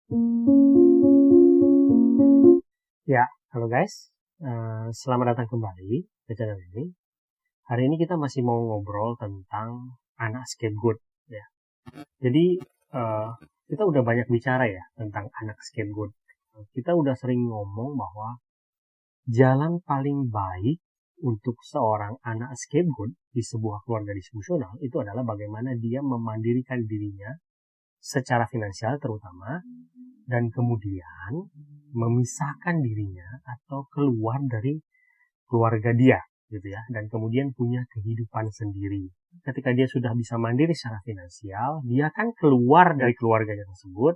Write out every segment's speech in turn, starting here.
Ya, halo guys. Selamat datang kembali ke channel ini. Hari ini kita masih mau ngobrol tentang anak scapegoat. Ya. Jadi, kita udah banyak bicara ya tentang anak scapegoat. Kita udah sering ngomong bahwa jalan paling baik untuk seorang anak scapegoat di sebuah keluarga disfungsional itu adalah bagaimana dia memandirikan dirinya secara finansial terutama, dan kemudian memisahkan dirinya atau keluar dari keluarga dia gitu ya, dan kemudian punya kehidupan sendiri. Ketika dia sudah bisa mandiri secara finansial, dia kan keluar dari keluarganya tersebut,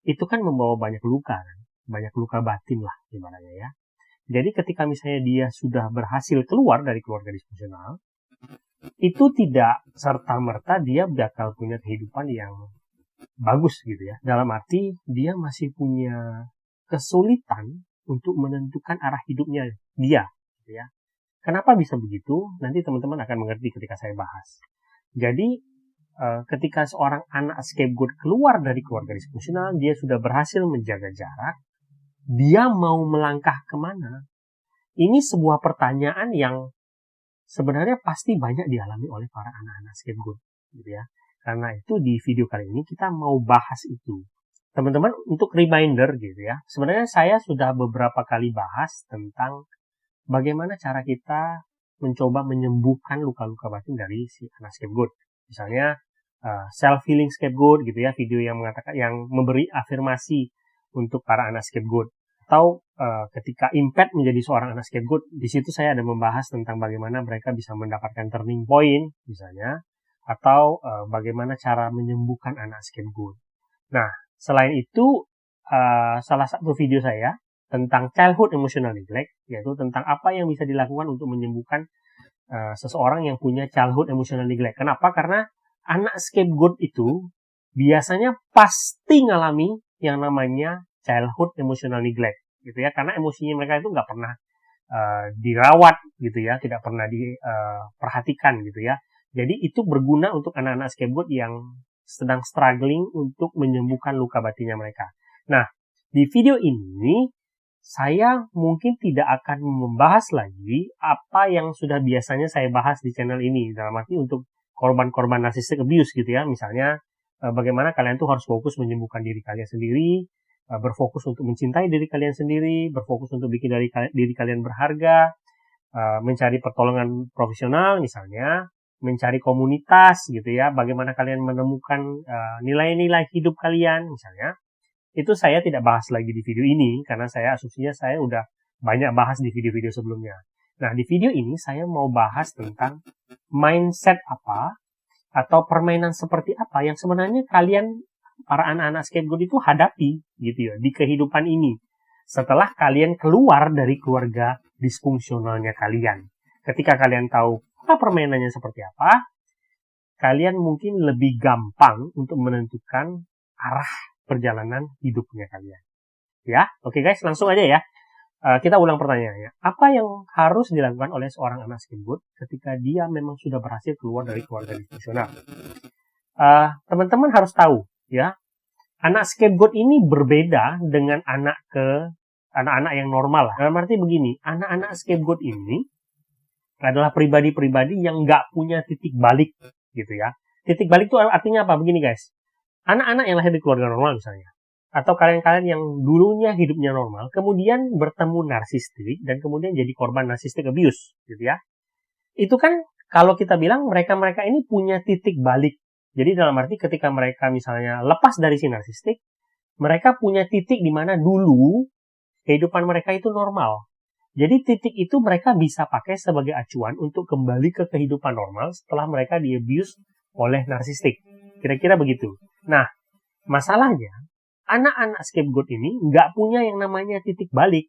itu kan membawa banyak luka kan, banyak luka batin lah ibaratnya ya. Jadi ketika misalnya dia sudah berhasil keluar dari keluarga disfungsional, itu tidak serta-merta dia bakal punya kehidupan yang bagus gitu ya. Dalam arti dia masih punya kesulitan untuk menentukan arah hidupnya dia gitu ya. Kenapa bisa begitu? Nanti teman-teman akan mengerti ketika saya bahas. Jadi ketika seorang anak scapegoat keluar dari keluarga disfungsional, dia sudah berhasil menjaga jarak, dia mau melangkah kemana? Ini sebuah pertanyaan yang sebenarnya pasti banyak dialami oleh para anak-anak scapegoat gitu ya. Karena itu di video kali ini kita mau bahas itu. Teman-teman, untuk reminder gitu ya, sebenarnya saya sudah beberapa kali bahas tentang bagaimana cara kita mencoba menyembuhkan luka-luka batin dari si anak scapegoat. Misalnya self-healing scapegoat gitu ya, video yang mengatakan, yang memberi afirmasi untuk para anak scapegoat. Atau ketika impact menjadi seorang anak scapegoat, di situ saya ada membahas tentang bagaimana mereka bisa mendapatkan turning point misalnya, atau bagaimana cara menyembuhkan anak scapegoat. Nah, selain itu, salah satu video saya tentang childhood emotional neglect, yaitu tentang apa yang bisa dilakukan untuk menyembuhkan seseorang yang punya childhood emotional neglect. Kenapa? Karena anak scapegoat itu biasanya pasti ngalami yang namanya childhood emotional neglect, gitu ya. Karena emosinya mereka itu nggak pernah dirawat, gitu ya, tidak pernah diperhatikan, gitu ya. Jadi itu berguna untuk anak-anak scapegoat yang sedang struggling untuk menyembuhkan luka batinnya mereka. Nah, di video ini saya mungkin tidak akan membahas lagi apa yang sudah biasanya saya bahas di channel ini, dalam arti untuk korban-korban narcissistic abuse gitu ya. Misalnya bagaimana kalian tuh harus fokus menyembuhkan diri kalian sendiri, berfokus untuk mencintai diri kalian sendiri, berfokus untuk bikin diri kalian berharga, mencari pertolongan profesional misalnya, mencari komunitas gitu ya, bagaimana kalian menemukan nilai-nilai hidup kalian misalnya. Itu saya tidak bahas lagi di video ini karena saya asumsinya saya udah banyak bahas di video-video sebelumnya. Nah, di video ini saya mau bahas tentang mindset apa atau permainan seperti apa yang sebenarnya kalian para anak-anak scapegoat itu hadapi gitu ya di kehidupan ini setelah kalian keluar dari keluarga disfungsionalnya kalian. Ketika kalian tahu permainannya seperti apa, kalian mungkin lebih gampang untuk menentukan arah perjalanan hidupnya kalian. Ya, oke guys, langsung aja ya. Kita ulang pertanyaannya. Apa yang harus dilakukan oleh seorang anak scapegoat ketika dia memang sudah berhasil keluar dari keluarga disfungsional? Teman-teman harus tahu ya, anak scapegoat ini berbeda dengan anak-anak yang normal lah. Dalam arti begini, anak-anak scapegoat ini adalah pribadi-pribadi yang nggak punya titik balik gitu ya. Titik balik itu artinya apa? Begini guys, anak-anak yang lahir di keluarga normal misalnya, atau kalian-kalian yang dulunya hidupnya normal, kemudian bertemu narsistik dan kemudian jadi korban narcissistic abuse gitu ya. Itu kan kalau kita bilang mereka-mereka ini punya titik balik. Jadi dalam arti ketika mereka misalnya lepas dari si narsistik, mereka punya titik di mana dulu kehidupan mereka itu normal. Jadi titik itu mereka bisa pakai sebagai acuan untuk kembali ke kehidupan normal setelah mereka di-abuse oleh narsistik. Kira-kira begitu. Nah, masalahnya, anak-anak scapegoat ini nggak punya yang namanya titik balik.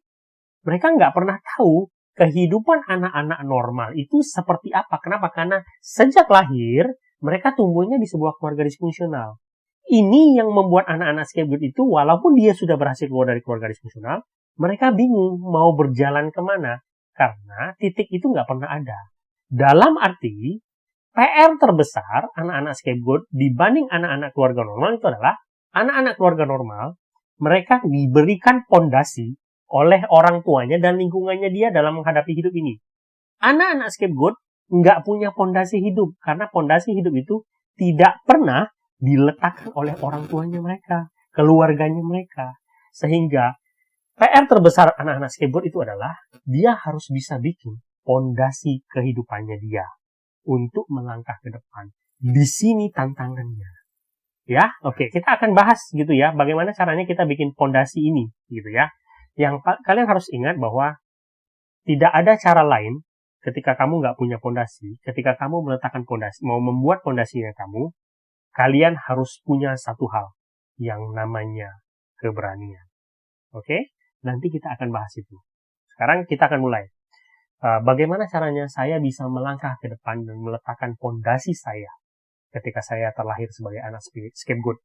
Mereka nggak pernah tahu kehidupan anak-anak normal itu seperti apa. Kenapa? Karena sejak lahir, mereka tumbuhnya di sebuah keluarga disfungsional. Ini yang membuat anak-anak scapegoat itu, walaupun dia sudah berhasil keluar dari keluarga disfungsional, mereka bingung mau berjalan kemana. Karena titik itu nggak pernah ada. Dalam arti, PR terbesar anak-anak scapegoat dibanding anak-anak keluarga normal itu adalah anak-anak keluarga normal mereka diberikan pondasi oleh orang tuanya dan lingkungannya dia dalam menghadapi hidup ini. Anak-anak scapegoat nggak punya pondasi hidup, karena pondasi hidup itu tidak pernah diletakkan oleh orang tuanya mereka, keluarganya mereka. Sehingga PR terbesar anak-anak scapegoat itu adalah dia harus bisa bikin pondasi kehidupannya dia untuk melangkah ke depan. Di sini tantangannya. Ya, oke, kita akan bahas gitu ya, bagaimana caranya kita bikin pondasi ini gitu ya. Yang kalian harus ingat bahwa tidak ada cara lain ketika kamu nggak punya pondasi, ketika kamu meletakkan pondasi, mau membuat pondasinya kamu, kalian harus punya satu hal yang namanya keberanian. Oke? Nanti kita akan bahas itu. Sekarang kita akan mulai. Bagaimana caranya saya bisa melangkah ke depan dan meletakkan pondasi saya ketika saya terlahir sebagai anak scapegoat.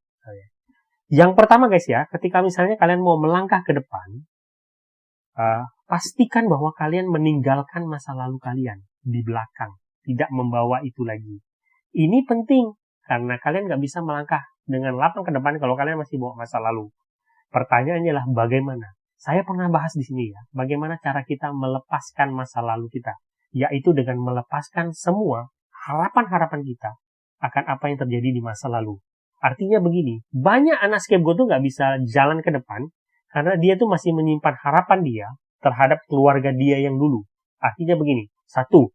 Yang pertama guys ya, ketika misalnya kalian mau melangkah ke depan, pastikan bahwa kalian meninggalkan masa lalu kalian di belakang, tidak membawa itu lagi. Ini penting karena kalian nggak bisa melangkah dengan lapang ke depan kalau kalian masih bawa masa lalu. Pertanyaannya adalah bagaimana? Saya pernah bahas di sini ya, bagaimana cara kita melepaskan masa lalu kita, yaitu dengan melepaskan semua harapan-harapan kita akan apa yang terjadi di masa lalu. Artinya begini, banyak anak scapegoat tuh nggak bisa jalan ke depan karena dia tuh masih menyimpan harapan dia terhadap keluarga dia yang dulu. Artinya begini, satu,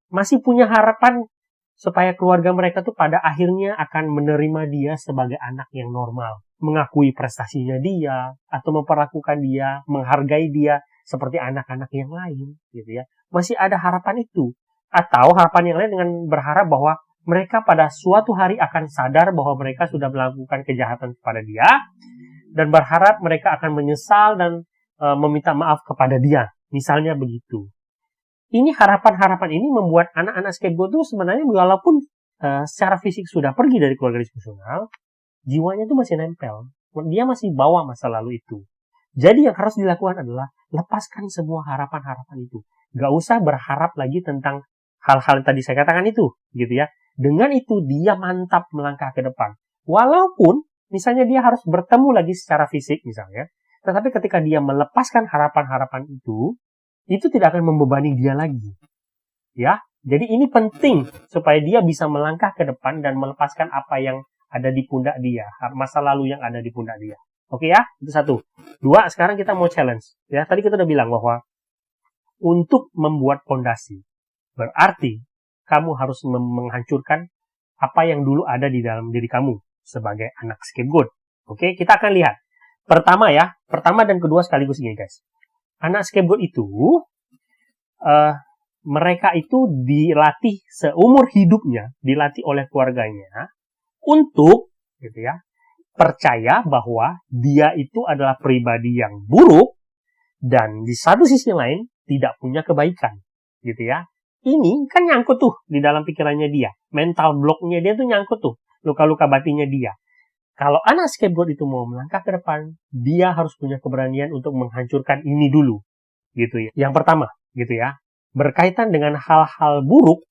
masih punya harapan supaya keluarga mereka tuh pada akhirnya akan menerima dia sebagai anak yang normal, mengakui prestasinya dia, atau memperlakukan dia, menghargai dia seperti anak-anak yang lain, gitu ya. Masih ada harapan itu. Atau harapan yang lain dengan berharap bahwa mereka pada suatu hari akan sadar bahwa mereka sudah melakukan kejahatan kepada dia, dan berharap mereka akan menyesal dan meminta maaf kepada dia. Misalnya begitu. Ini harapan-harapan ini membuat anak-anak scapegoat itu sebenarnya walaupun secara fisik sudah pergi dari keluarga disfungsional, jiwanya itu masih nempel. Dia masih bawa masa lalu itu. Jadi yang harus dilakukan adalah lepaskan semua harapan-harapan itu. Gak usah berharap lagi tentang hal-hal yang tadi saya katakan itu, gitu ya. Dengan itu dia mantap melangkah ke depan. Walaupun misalnya dia harus bertemu lagi secara fisik misalnya, tetapi ketika dia melepaskan harapan-harapan itu tidak akan membebani dia lagi. Ya, jadi ini penting supaya dia bisa melangkah ke depan dan melepaskan apa yang ada di pundak dia, masa lalu yang ada di pundak dia. Oke ya, itu satu. Dua, sekarang kita mau challenge. Ya, tadi kita udah bilang bahwa untuk membuat pondasi berarti kamu harus menghancurkan apa yang dulu ada di dalam diri kamu sebagai anak scapegoat. Oke, kita akan lihat. Pertama dan kedua sekaligus ini guys. Anak scapegoat itu, mereka itu dilatih seumur hidupnya, dilatih oleh keluarganya untuk, gitu ya, percaya bahwa dia itu adalah pribadi yang buruk dan di satu sisi lain tidak punya kebaikan, gitu ya. Ini kan nyangkut tuh di dalam pikirannya dia, mental blocknya dia tuh nyangkut tuh, luka-luka batinnya dia. Kalau anak scapegoat itu mau melangkah ke depan, dia harus punya keberanian untuk menghancurkan ini dulu, gitu ya. Yang pertama, gitu ya, berkaitan dengan hal-hal buruk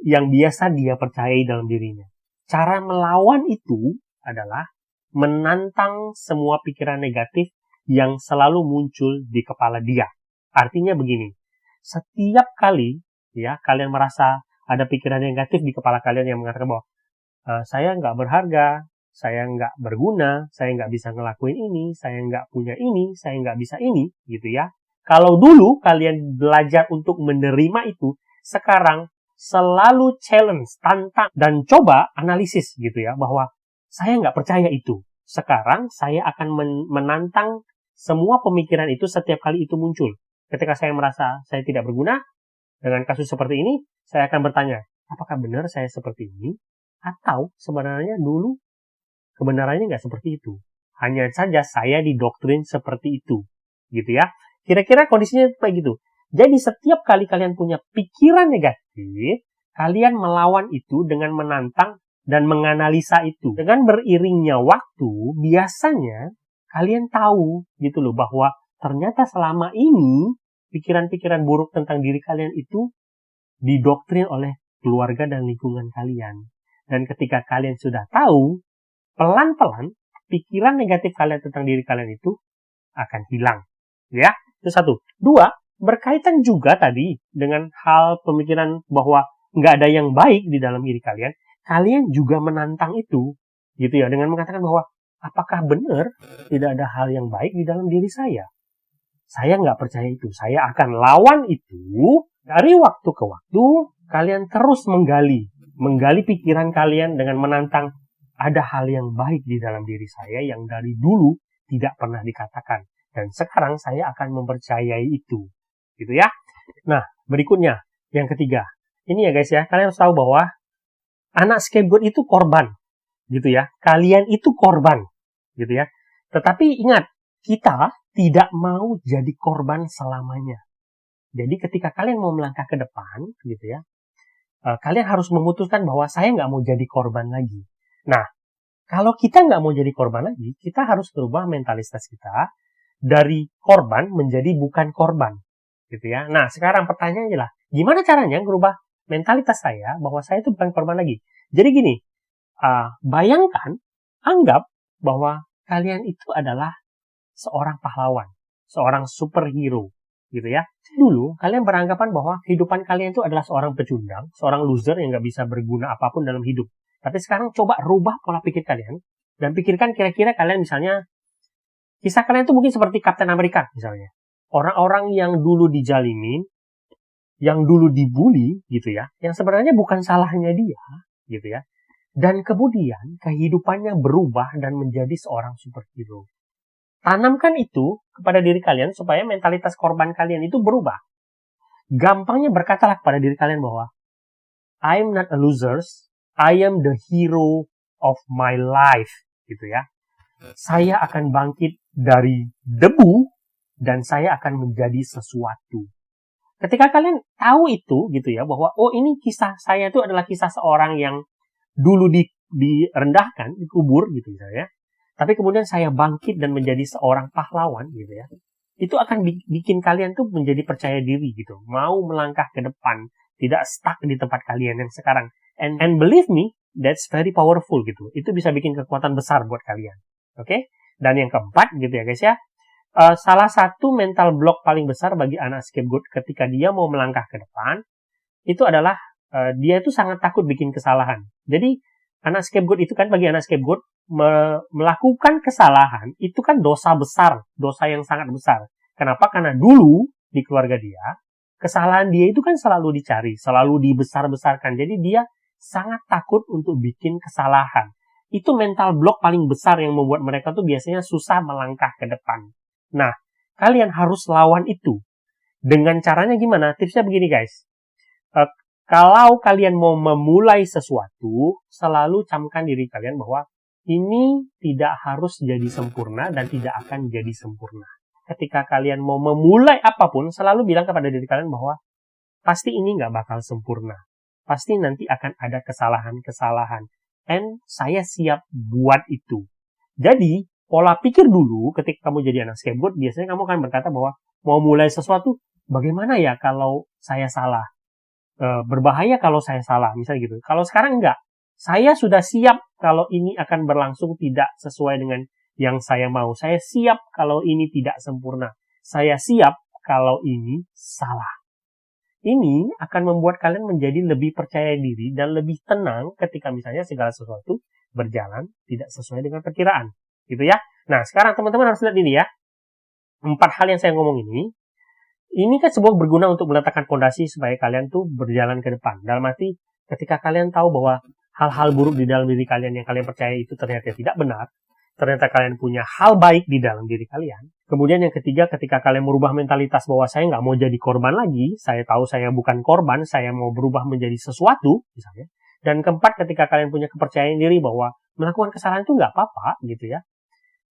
yang biasa dia percayai dalam dirinya. Cara melawan itu adalah menantang semua pikiran negatif yang selalu muncul di kepala dia. Artinya begini, setiap kali ya kalian merasa ada pikiran negatif di kepala kalian yang mengatakan bahwa saya nggak berharga, saya nggak berguna, saya nggak bisa ngelakuin ini, saya nggak punya ini, saya nggak bisa ini, gitu ya. Kalau dulu kalian belajar untuk menerima itu, sekarang selalu challenge, tantang, dan coba analisis gitu ya, bahwa saya nggak percaya itu. Sekarang saya akan menantang semua pemikiran itu setiap kali itu muncul. Ketika saya merasa saya tidak berguna, dengan kasus seperti ini, saya akan bertanya, apakah benar saya seperti ini? Atau sebenarnya dulu kebenarannya nggak seperti itu. Hanya saja saya didoktrin seperti itu. Gitu ya. Kira-kira kondisinya kayak gitu. Jadi setiap kali kalian punya pikiran negatif, kalian melawan itu dengan menantang dan menganalisa itu. Dengan beriringnya waktu, biasanya kalian tahu gitu loh bahwa ternyata selama ini pikiran-pikiran buruk tentang diri kalian itu didoktrin oleh keluarga dan lingkungan kalian. Dan ketika kalian sudah tahu, pelan-pelan pikiran negatif kalian tentang diri kalian itu akan hilang. Ya, itu satu. Dua, berkaitan juga tadi dengan hal pemikiran bahwa nggak ada yang baik di dalam diri kalian, kalian juga menantang itu, gitu ya, dengan mengatakan bahwa apakah benar tidak ada hal yang baik di dalam diri saya? Saya nggak percaya itu. Saya akan lawan itu. Dari waktu ke waktu, kalian terus menggali pikiran kalian dengan menantang ada hal yang baik di dalam diri saya yang dari dulu tidak pernah dikatakan. Dan sekarang saya akan mempercayai itu. Gitu ya. Nah, berikutnya, yang ketiga. Ini ya guys ya, kalian harus tahu bahwa anak scapegoat itu korban. Gitu ya. Kalian itu korban. Gitu ya. Tetapi ingat, kita tidak mau jadi korban selamanya. Jadi ketika kalian mau melangkah ke depan, gitu ya, kalian harus memutuskan bahwa saya nggak mau jadi korban lagi. Nah, kalau kita nggak mau jadi korban lagi, kita harus berubah mentalitas kita dari korban menjadi bukan korban, gitu ya. Nah, sekarang pertanyaannya adalah, gimana caranya merubah mentalitas saya bahwa saya itu bukan korban lagi? Jadi gini, bayangkan, anggap bahwa kalian itu adalah seorang pahlawan, seorang superhero, gitu ya. Dulu, kalian beranggapan bahwa kehidupan kalian itu adalah seorang pecundang, seorang loser yang nggak bisa berguna apapun dalam hidup. Tapi sekarang coba rubah pola pikir kalian, dan pikirkan kira-kira kalian misalnya, kisah kalian itu mungkin seperti Captain America misalnya. Orang-orang yang dulu dijalimin, yang dulu dibully, gitu ya, yang sebenarnya bukan salahnya dia, gitu ya. Dan kemudian kehidupannya berubah dan menjadi seorang superhero. Tanamkan itu kepada diri kalian supaya mentalitas korban kalian itu berubah. Gampangnya berkatalah kepada diri kalian bahwa I am not a loser, I am the hero of my life, gitu ya. Saya akan bangkit dari debu dan saya akan menjadi sesuatu. Ketika kalian tahu itu, gitu ya, bahwa oh ini kisah saya itu adalah kisah seorang yang dulu direndahkan, dikubur, gitu misalnya. Tapi kemudian saya bangkit dan menjadi seorang pahlawan, gitu ya. Itu akan bikin kalian tuh menjadi percaya diri, gitu. Mau melangkah ke depan, tidak stuck di tempat kalian yang sekarang. And believe me, that's very powerful, gitu. Itu bisa bikin kekuatan besar buat kalian. Oke? Dan yang keempat, gitu ya guys ya. Salah satu mental block paling besar bagi anak scapegoat ketika dia mau melangkah ke depan, itu adalah dia itu sangat takut bikin kesalahan. Jadi, anak scapegoat itu kan bagi anak scapegoat, melakukan kesalahan itu kan dosa besar, dosa yang sangat besar. Kenapa? Karena dulu di keluarga dia, kesalahan dia itu kan selalu dicari, selalu dibesar-besarkan. Jadi dia sangat takut untuk bikin kesalahan. Itu mental block paling besar yang membuat mereka tuh biasanya susah melangkah ke depan. Nah, kalian harus lawan itu. Dengan caranya gimana? Tipsnya begini guys. Kalau kalian mau memulai sesuatu, selalu camkan diri kalian bahwa ini tidak harus jadi sempurna dan tidak akan jadi sempurna. Ketika kalian mau memulai apapun, selalu bilang kepada diri kalian bahwa pasti ini nggak bakal sempurna. Pasti nanti akan ada kesalahan-kesalahan. And saya siap buat itu. Jadi, pola pikir dulu ketika kamu jadi anak scapegoat, biasanya kamu akan berkata bahwa mau mulai sesuatu, bagaimana ya kalau saya salah? Berbahaya kalau saya salah, misalnya gitu. Kalau sekarang enggak. Saya sudah siap kalau ini akan berlangsung tidak sesuai dengan yang saya mau. Saya siap kalau ini tidak sempurna. Saya siap kalau ini salah. Ini akan membuat kalian menjadi lebih percaya diri dan lebih tenang ketika misalnya segala sesuatu berjalan tidak sesuai dengan perkiraan. Gitu ya. Nah, sekarang teman-teman harus lihat ini ya. 4 hal yang saya ngomong ini kan sebuah berguna untuk meletakkan fondasi supaya kalian tuh berjalan ke depan. Dalam arti, ketika kalian tahu bahwa hal-hal buruk di dalam diri kalian yang kalian percaya itu ternyata tidak benar, ternyata kalian punya hal baik di dalam diri kalian. Kemudian yang ketiga, ketika kalian merubah mentalitas bahwa saya nggak mau jadi korban lagi, saya tahu saya bukan korban, saya mau berubah menjadi sesuatu, misalnya. Dan keempat, ketika kalian punya kepercayaan diri bahwa melakukan kesalahan itu nggak apa-apa, gitu ya.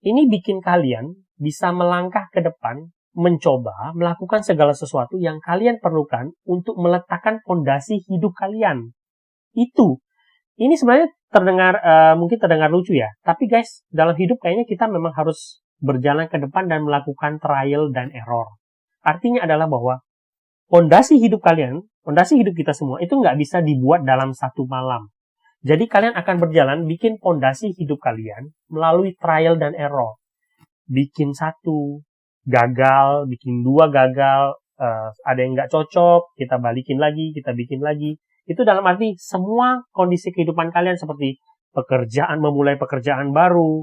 Ini bikin kalian bisa melangkah ke depan, mencoba melakukan segala sesuatu yang kalian perlukan untuk meletakkan fondasi hidup kalian. Itu. Ini sebenarnya mungkin terdengar lucu ya. Tapi guys, dalam hidup kayaknya kita memang harus berjalan ke depan dan melakukan trial dan error. Artinya adalah bahwa fondasi hidup kalian, fondasi hidup kita semua, itu nggak bisa dibuat dalam satu malam. Jadi kalian akan berjalan bikin pondasi hidup kalian melalui trial dan error. Bikin satu, gagal, bikin dua gagal, ada yang nggak cocok, kita balikin lagi, kita bikin lagi. Itu dalam arti semua kondisi kehidupan kalian seperti pekerjaan, memulai pekerjaan baru,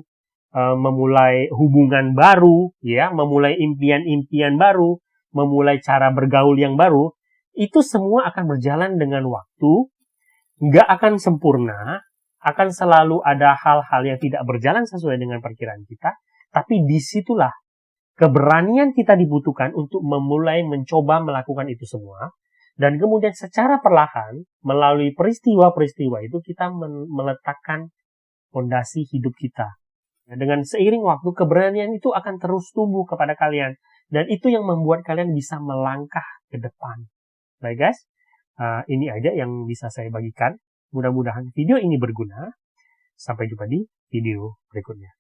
memulai hubungan baru, ya, memulai impian-impian baru, memulai cara bergaul yang baru, itu semua akan berjalan dengan waktu, nggak akan sempurna, akan selalu ada hal-hal yang tidak berjalan sesuai dengan perkiraan kita, tapi disitulah keberanian kita dibutuhkan untuk memulai mencoba melakukan itu semua, dan kemudian secara perlahan, melalui peristiwa-peristiwa itu, kita meletakkan fondasi hidup kita. Dengan seiring waktu, keberanian itu akan terus tumbuh kepada kalian, dan itu yang membuat kalian bisa melangkah ke depan. Baik guys, ini aja yang bisa saya bagikan. Mudah-mudahan video ini berguna. Sampai jumpa di video berikutnya.